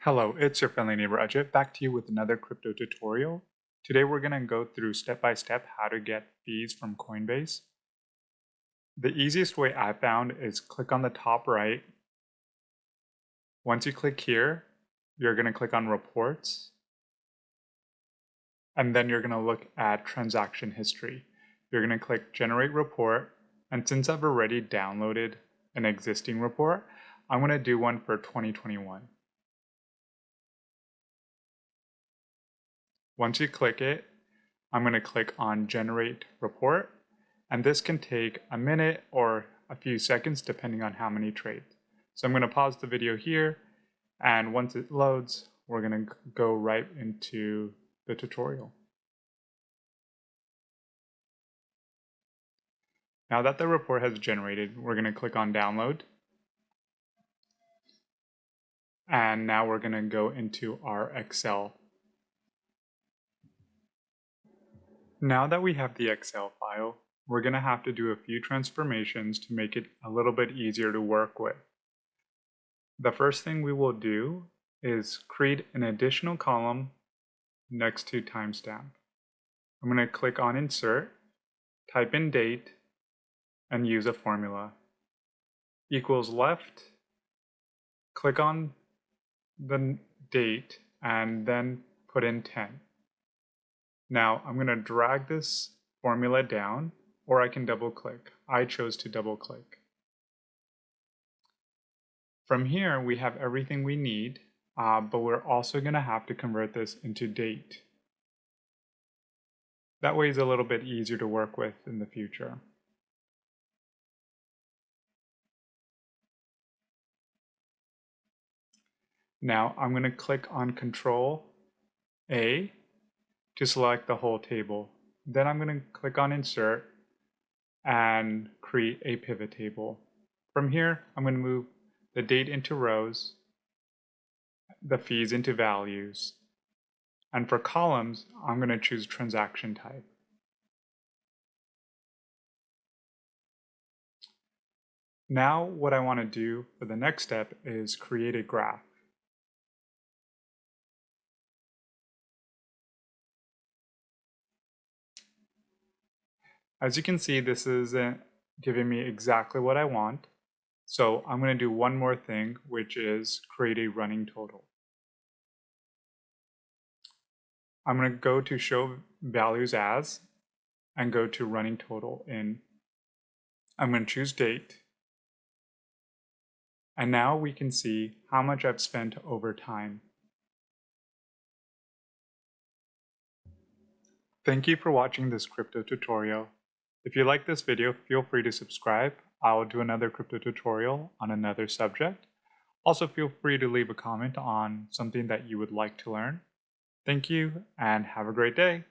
Hello, it's your friendly neighbor Ajit, back to you with another crypto tutorial. Today we're going to go through step by step how to get fees from Coinbase. The easiest way I found is click on the top right. Once you click here, you're going to click on reports. And then you're going to look at transaction history. You're going to click generate report. And since I've already downloaded an existing report, I'm going to do one for 2021. Once you click it, I'm going to click on Generate Report, and this can take a minute or a few seconds depending on how many trades. So I'm going to pause the video here, and once it loads, we're going to go right into the tutorial. Now that the report has generated, we're going to click on Download. And now we're going to go into our Excel. Now that we have the Excel file, we're going to have to do a few transformations to make it a little bit easier to work with. The first thing we will do is create an additional column next to timestamp. I'm going to click on Insert, type in date, and use a formula. Equals left, click on the date, and then put in 10. Now I'm going to drag this formula down, or I can double click. I chose to double click. From here we have everything we need, but we're also going to have to convert this into date. That way it's a little bit easier to work with in the future. Now I'm going to click on Control A to select the whole table. Then I'm going to click on Insert and create a pivot table. From here, I'm going to move the date into rows, the fees into values, and for columns, I'm going to choose transaction type. Now what I want to do for the next step is create a graph. As you can see, this isn't giving me exactly what I want. So I'm going to do one more thing, which is create a running total. I'm going to go to Show Values As and go to Running Total in. I'm going to choose Date. And now we can see how much I've spent over time. Thank you for watching this crypto tutorial. If you like this video, feel free to subscribe. I'll do another crypto tutorial on another subject. Also, feel free to leave a comment on something that you would like to learn. Thank you and have a great day.